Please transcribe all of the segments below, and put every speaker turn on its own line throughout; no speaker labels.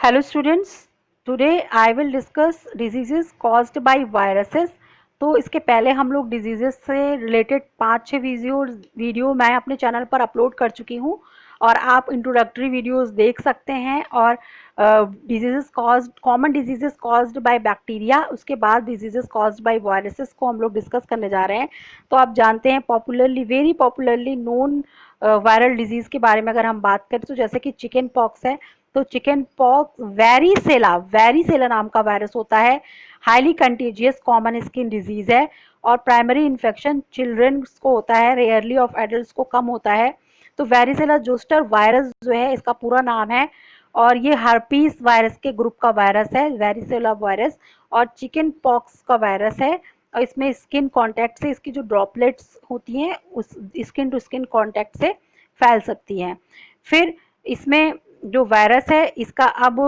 Hello students, today I will discuss diseases caused by viruses। तो इसके पहले हम लोग डिजीजेस से रिलेटेड 5-6 वीडियो मैं अपने चैनल पर अपलोड कर चुकी हूँ और आप इंट्रोडक्टरी वीडियोस देख सकते हैं। और diseases caused, common diseases caused by bacteria, उसके बाद डिजीजेस कॉज्ड बाय वायरसेस को हम लोग डिस्कस करने जा रहे हैं। तो आप जानते हैं very popularly known viral disease के बारे में अगर हम बात करें तो जैसे कि चिकन पॉक्स है। तो चिकन पॉक्स वेरीसेला नाम का वायरस होता है, highly contagious common skin disease है और प्राइमरी इन्फेक्शन चिल्ड्रन को होता है, रेयरली ऑफ एडल्ट को कम होता है। तो वेरीसेला जोस्टर वायरस जो है इसका पूरा नाम है और ये हर्पीस वायरस के ग्रुप का वायरस है वेरीसेला वायरस, और चिकन पॉक्स का वायरस है। और इसमें स्किन कांटेक्ट से इसकी जो ड्रॉपलेट्स होती हैं उस स्किन टू स्किन कांटेक्ट से फैल सकती हैं। फिर इसमें जो वायरस है इसका अब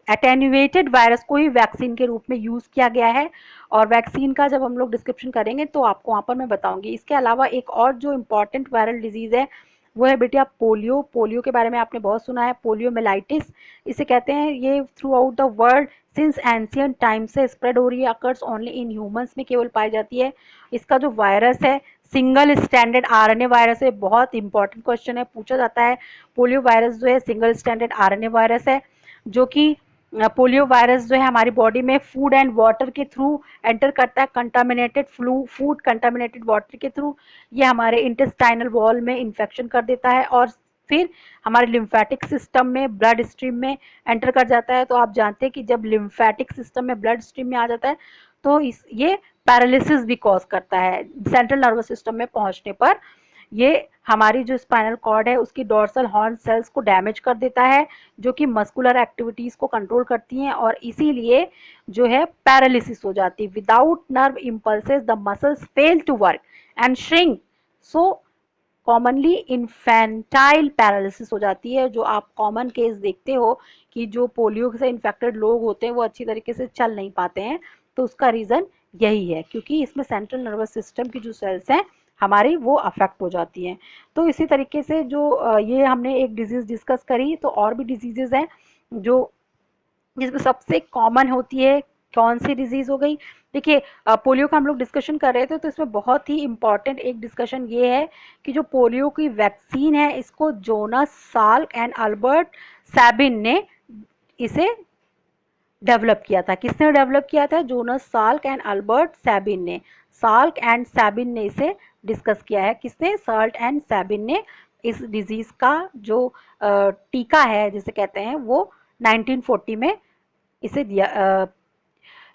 एटेन्यूएटेड वायरस को ही वैक्सीन के रूप में यूज़ किया गया है और वैक्सीन का जब हम लोग डिस्क्रिप्शन करेंगे तो आपको वहाँ पर मैं बताऊंगी। इसके अलावा एक और जो इम्पॉर्टेंट वायरल डिजीज़ है वो है बेटा पोलियो। पोलियो के बारे में आपने बहुत सुना है, पोलियोमेलाइटिस इसे कहते हैं। ये through out the world since ancient time से स्प्रेड हो रही है, अकर्स ओनली इन ह्यूमंस में केवल पाई जाती है। इसका जो वायरस है सिंगल स्टैंडर्ड आरएनए वायरस है। बहुत इंपॉर्टेंट क्वेश्चन है, पूछा जाता है। पोलियो वायरस जो है सिंगल स्टैंडर्ड आरएनए वायरस है, जो कि पोलियो वायरस जो है हमारी बॉडी में फूड एंड वाटर के थ्रू एंटर करता है, कंटामिनेटेड फूड कंटामिनेटेड वाटर के थ्रू ये हमारे इंटेस्टाइनल वॉल में इन्फेक्शन कर देता है और फिर हमारे लिम्फेटिक सिस्टम में ब्लड स्ट्रीम में एंटर कर जाता है। तो आप जानते हैं कि जब लिम्फेटिक सिस्टम में ब्लड स्ट्रीम में आ जाता है तो ये पैरालिसिस भी कॉज करता है सेंट्रल नर्वस सिस्टम में पहुंचने पर। ये हमारी जो स्पाइनल कॉर्ड है उसकी डोर्सल हॉर्न सेल्स को डैमेज कर देता है, जो कि मस्कुलर एक्टिविटीज को कंट्रोल करती हैं और इसीलिए जो है पैरालिसिस हो जाती है। Without nerve impulses the muscles fail to work and shrink, so commonly infantile paralysis हो जाती है। जो आप कॉमन केस देखते हो कि जो पोलियो से इन्फेक्टेड लोग होते हैं वो अच्छी तरीके से चल नहीं पाते हैं, तो उसका रीज़न यही है क्योंकि इसमें सेंट्रल नर्वस सिस्टम की जो सेल्स हैं हमारी वो अफेक्ट हो जाती हैं। तो इसी तरीके से जो ये हमने एक डिजीज़ डिस्कस करी, तो और भी डिजीज़ेज़ हैं जो जिसमें सबसे कॉमन होती है। कौन सी डिजीज़ हो गई, देखिए पोलियो का हम लोग डिस्कशन कर रहे थे तो इसमें बहुत ही इम्पॉर्टेंट एक डिस्कशन ये है कि जो पोलियो की वैक्सीन है इसको Jonas Salk and Albert Sabin ने इसे डेवलप किया था। किसने डेवलप किया था? Jonas Salk and Albert Sabin ने। साल्क एंड सैबिन ने इसे डिस्कस किया है। किसने? साल्क एंड सैबिन ने इस डिजीज़ का जो टीका है जिसे कहते हैं वो 1940 में इसे दिया,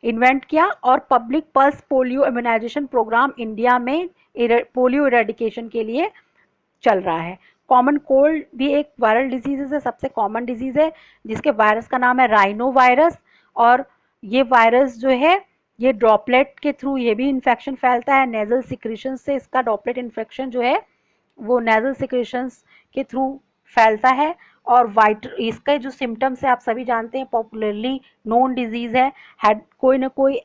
इन्वेंट किया। और public pulse polio immunisation programme India में पोलियो इरेडिकेशन के लिए चल रहा है। कॉमन कोल्ड भी एक वायरल डिजीज है, सबसे कॉमन डिजीज है जिसके वायरस का नाम है राइनो वायरस। और ये वायरस जो है ये ड्रॉपलेट के थ्रू ये भी इन्फेक्शन फैलता है। नेजल सिक्रीशन से इसका ड्रॉपलेट इन्फेक्शन जो है वो नेजल सिक्रीशंस के थ्रू फैलता है। और वाइट इसके जो सिम्टम्स है आप सभी जानते हैं, पॉपुलरली नोन डिजीज है। कोई ना कोई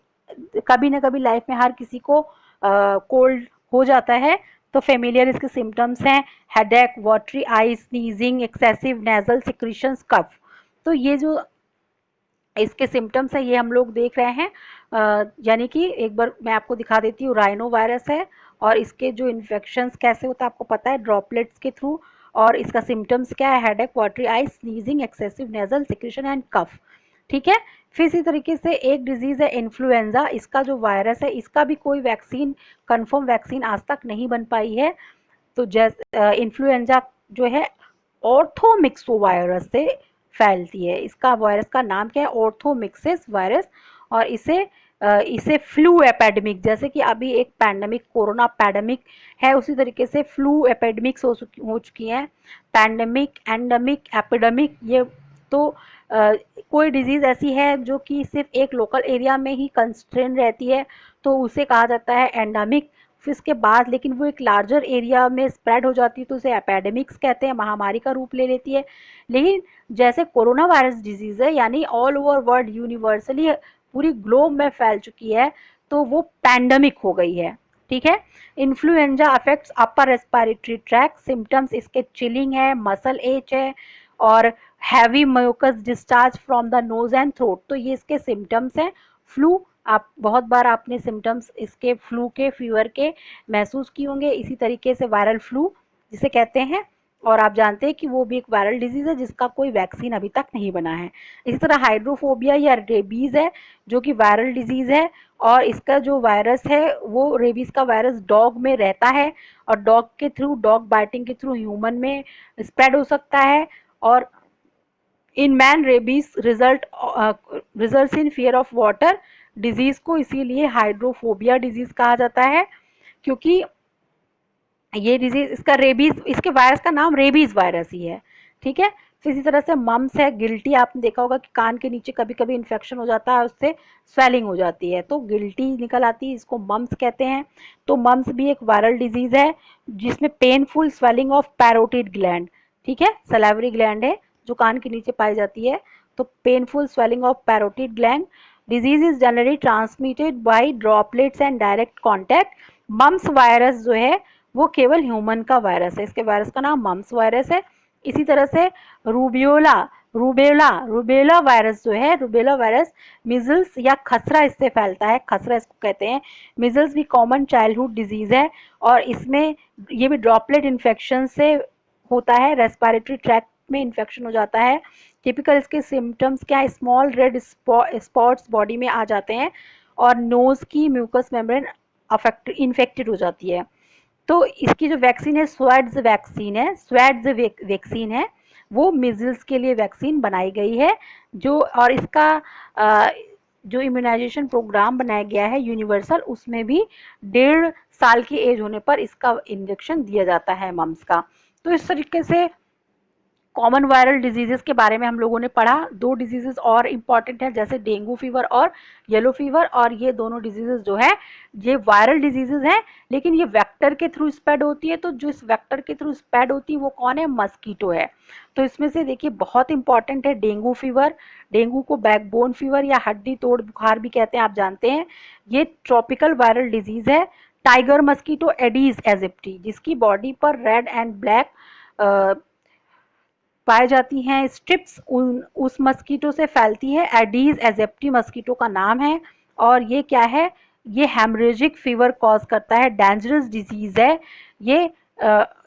कभी ना कभी लाइफ में हर किसी को कोल्ड हो जाता है। तो फेमिलियर इसके सिम्टम्स हैं headache, watery eyes, sneezing, excessive nasal secretions, cough. तो ये जो इसके सिम्टम्स है ये हम लोग देख रहे हैं। यानी कि एक बार मैं आपको दिखा देती हूँ। राइनो वायरस है और इसके जो इन्फेक्शंस कैसे होता है आपको पता है, ड्रॉपलेट्स के थ्रू। और इसका सिम्टम्स क्या है? Headache, watery eyes, sneezing, excessive nasal secretion and cough. ठीक है। फिर इसी तरीके से एक डिजीज़ है इन्फ्लुएंजा। इसका जो वायरस है इसका भी कोई वैक्सीन, कन्फर्म वैक्सीन आज तक नहीं बन पाई है। तो जैसे इन्फ्लुएंजा जो है ऑर्थोमिक्सो वायरस से फैलती है। इसका वायरस का नाम क्या है? ऑर्थोमिक्सिस वायरस। और इसे फ्लू एपेडेमिक, जैसे कि अभी एक पैंडमिक कोरोना पैंडमिक है उसी तरीके से फ्लू एपेडेमिक्स हो चुकी हैं। पैंडमिक, एंडेमिक, एपिडेमिक, ये तो कोई डिजीज़ ऐसी है जो कि सिर्फ एक लोकल एरिया में ही कंस्ट्रेन रहती है तो उसे कहा जाता है एंडेमिक। फिर इसके बाद लेकिन वो एक लार्जर एरिया में स्प्रेड हो जाती है तो उसे एपेडेमिक्स कहते हैं, महामारी का रूप ले लेती है। लेकिन जैसे कोरोना वायरस डिजीज़ है यानी ऑल ओवर वर्ल्ड यूनिवर्सली पूरी ग्लोब में फैल चुकी है तो वो पैंडमिक हो गई है। ठीक है। Influenza affects upper respiratory tract. Symptoms इसके चिलिंग है, मसल एच है और heavy mucus discharge from the nose and throat. तो ये इसके सिम्टम्स हैं। फ्लू, आप बहुत बार आपने सिम्टम्स इसके फ्लू के, फीवर के महसूस किए होंगे। इसी तरीके से वायरल फ्लू जिसे कहते हैं, और आप जानते हैं कि वो भी एक वायरल डिजीज है जिसका कोई वैक्सीन अभी तक नहीं बना है। इसी तरह हाइड्रोफोबिया या रेबीज है जो कि वायरल डिजीज है, और इसका जो वायरस है वो रेबीज का वायरस डॉग में रहता है और डॉग के थ्रू, डॉग बाइटिंग के थ्रू ह्यूमन में स्प्रेड हो सकता है। और in man rabies result in fear of water. Disease को इसीलिए हाइड्रोफोबिया डिजीज कहा जाता है, क्योंकि ये डिजीज, इसका रेबीज, इसके वायरस का नाम रेबीज वायरस ही है। ठीक है। फिर इसी तरह से मम्स है, गिल्टी, आपने देखा होगा कि कान के नीचे कभी कभी इन्फेक्शन हो जाता है, उससे स्वेलिंग हो जाती है तो गिल्टी निकल आती है, इसको मम्स कहते हैं। तो मम्स भी एक वायरल डिजीज है जिसमें painful swelling of parotid gland, ठीक है, सलाइवरी ग्लैंड है जो कान के नीचे पाई जाती है। तो painful swelling of parotid gland. Disease is generally transmitted by droplets and direct contact. Mumps virus जो है वो केवल ह्यूमन का वायरस है, इसके वायरस का नाम मम्स वायरस है। इसी तरह से रूबियोला, रूबेला वायरस जो है, रूबेला वायरस मिजल्स या खसरा इससे फैलता है, खसरा इसको कहते हैं। मिजल्स भी कॉमन चाइल्डहुड डिजीज है और इसमें ये भी ड्रॉपलेट इन्फेक्शन से होता है, रेस्पिरेटरी ट्रैक्ट में इन्फेक्शन हो जाता है। टिपिकल इसके सिम्टम्स क्या है, स्मॉल रेड स्पॉट्स बॉडी में आ जाते हैं और नोज की म्यूकस मेम्ब्रेन इन्फेक्टेड हो जाती है। तो इसकी जो वैक्सीन है स्वेड्स वैक्सीन है, स्वेड्स वैक्सीन है, वो मिजल्स के लिए वैक्सीन बनाई गई है जो, और इसका जो इम्यूनाइजेशन प्रोग्राम बनाया गया है यूनिवर्सल, उसमें भी 1.5 साल की एज होने पर इसका इंजेक्शन दिया जाता है मम्स का। तो इस तरीके से कॉमन वायरल डिजीजेस के बारे में हम लोगों ने पढ़ा। 2 डिजीजेस और इम्पॉर्टेंट है जैसे डेंगू फीवर और येलो फीवर, और ये दोनों डिजीजेस जो है ये वायरल डिजीजेस हैं, लेकिन ये वेक्टर के थ्रू स्प्रेड होती है। तो जो इस वेक्टर के थ्रू स्प्रेड होती है वो कौन है, मस्कीटो है। तो इसमें से देखिए बहुत इंपॉर्टेंट है डेंगू फीवर। डेंगू को बैकबोन फीवर या हड्डी तोड़ बुखार भी कहते हैं, आप जानते हैं। ये ट्रॉपिकल वायरल डिजीज है। टाइगर मस्कीटो एडीज एजिप्टी, जिसकी बॉडी पर रेड एंड ब्लैक पाई जाती हैं स्ट्रिप्स, उस मस्कीटो से फैलती है। एडीज एजेप्टी मस्कीटो का नाम है। और ये क्या है, ये हेमरेजिक फीवर कॉज करता है, डेंजरस डिजीज है ये।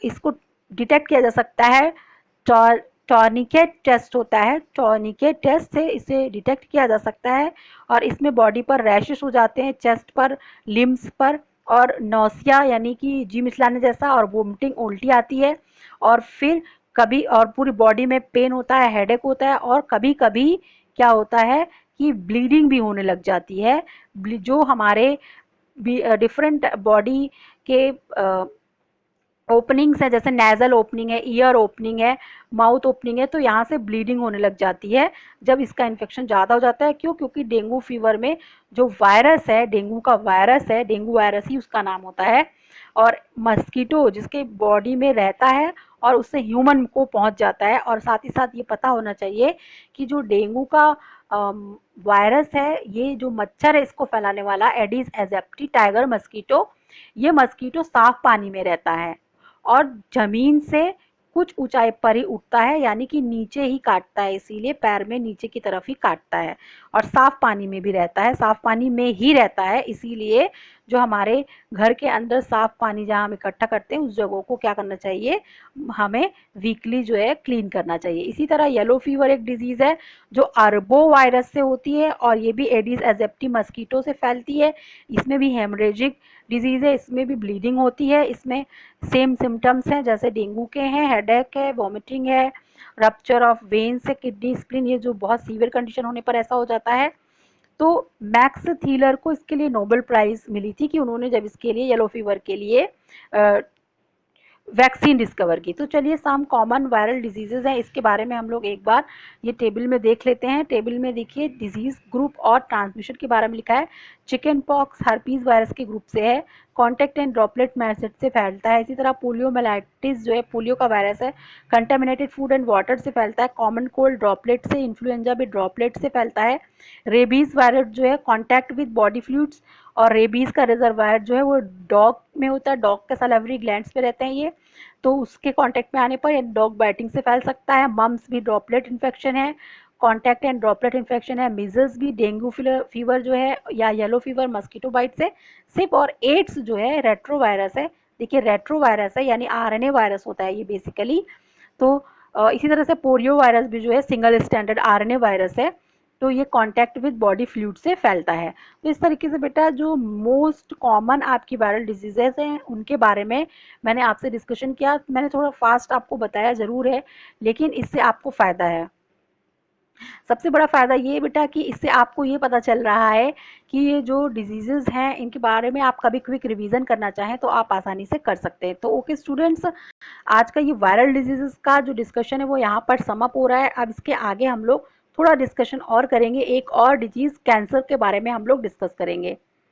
इसको डिटेक्ट किया जा सकता है, टॉर्निकेट टेस्ट होता है, टॉर्निकेट टेस्ट से इसे डिटेक्ट किया जा सकता है। और इसमें बॉडी पर रैशेस हो जाते हैं, चेस्ट पर, लिम्स पर, और नौसिया यानी कि जी मिचलाने जैसा, और वोमिटिंग, उल्टी आती है। और फिर कभी, और पूरी बॉडी में पेन होता है, हेडेक होता है, और कभी कभी क्या होता है कि ब्लीडिंग भी होने लग जाती है। जो हमारे डिफरेंट बॉडी के ओपनिंग्स है, जैसे नेजल ओपनिंग है, ईयर ओपनिंग है, माउथ ओपनिंग है, तो यहाँ से ब्लीडिंग होने लग जाती है जब इसका इन्फेक्शन ज़्यादा हो जाता है। क्यों, क्योंकि डेंगू फीवर में जो वायरस है, डेंगू का वायरस है, डेंगू वायरस ही उसका नाम होता है, और मस्कीटो जिसके बॉडी में रहता है और उससे ह्यूमन को पहुंच जाता है। और साथ ही साथ ये पता होना चाहिए कि जो डेंगू का वायरस है, ये जो मच्छर है इसको फैलाने वाला एडीज एजिप्टी टाइगर मस्कीटो, ये मस्कीटो साफ पानी में रहता है और जमीन से कुछ ऊंचाई पर ही उठता है, यानी कि नीचे ही काटता है, इसीलिए पैर में नीचे की तरफ ही काटता है। और साफ पानी में भी रहता है, साफ पानी में ही रहता है, इसीलिए जो हमारे घर के अंदर साफ पानी जहाँ हम इकट्ठा करते हैं उस जगहों को क्या करना चाहिए, हमें वीकली जो है क्लीन करना चाहिए। इसी तरह येलो फीवर एक डिजीज है जो अरबो वायरस से होती है और ये भी एडिस एजिप्टी मस्कीटो से फैलती है। इसमें भी हेमरेजिक डिजीज है, इसमें भी ब्लीडिंग होती है। इसमें सेम सिम्टम्स हैं जैसे डेंगू के हैं, हेडेक है, वॉमिटिंग है, रप्चर ऑफ वेन्स है, किडनी स्प्लिन, ये जो बहुत सीवियर कंडीशन होने पर ऐसा हो जाता है। तो मैक्स थीलर को इसके लिए नोबेल प्राइज मिली थी कि उन्होंने जब इसके लिए, येलो फीवर के लिए वैक्सीन डिस्कवर की। तो चलिए सम कॉमन वायरल डिजीजेज हैं, इसके बारे में हम लोग एक बार ये टेबल में देख लेते हैं। टेबल में देखिए डिजीज ग्रुप और ट्रांसमिशन के बारे में लिखा है। चिकन पॉक्स हर्पीज वायरस के ग्रुप से है, कॉन्टैक्ट एंड ड्रॉपलेट मैसेज से फैलता है। इसी तरह पोलियोमेलाइटिस जो है पोलियो का वायरस है, कंटेमिनेटेड फूड एंड वाटर से फैलता है। कॉमन कोल्ड ड्रॉपलेट से, इन्फ्लुएंजा भी ड्रॉपलेट से फैलता है। रेबीज वायरस जो है कॉन्टैक्ट विद बॉडी फ्लूइड्स और रेबीज़ का रिजर्वायर जो है वो डॉग में होता है, डॉग के सैलिवरी ग्लैंड्स पे रहते हैं ये, तो उसके कांटेक्ट में आने पर डॉग बाइटिंग से फैल सकता है। मम्स भी ड्रॉपलेट इन्फेक्शन है, कॉन्टैक्ट एंड ड्रॉपलेट इन्फेक्शन है। मीजल्स भी डेंगू फीवर जो है या येलो फीवर मस्कीटो बाइट से सिप। और एड्स जो है रेट्रोवायरस है। देखिए रेट्रोवायरस है यानी आरएनए वायरस होता है ये बेसिकली। तो इसी तरह से पोलियो वायरस भी जो है सिंगल स्टैंडर्ड आरएनए वायरस है, तो ये कांटेक्ट विद बॉडी फ्लूइड से फैलता है। तो इस तरीके से बेटा जो मोस्ट कॉमन आपकी वायरल डिजीजेस हैं उनके बारे में मैंने आपसे डिस्कशन किया। मैंने थोड़ा फास्ट आपको बताया ज़रूर है, लेकिन इससे आपको फ़ायदा है। सबसे बड़ा फ़ायदा ये बेटा कि इससे आपको ये पता चल रहा है कि ये जो डिजीज़ेज़ हैं इनके बारे में आप कभी क्विक रिवीजन करना चाहें तो आप आसानी से कर सकते हैं। तो ओके स्टूडेंट्स, आज का ये वायरल डिजीज़ेज़ का जो डिस्कशन है वो यहाँ पर सम अप हो रहा है। अब इसके आगे हम लोग थोड़ा डिस्कशन और करेंगे, एक और डिजीज़ कैंसर के बारे में हम लोग डिस्कस करेंगे।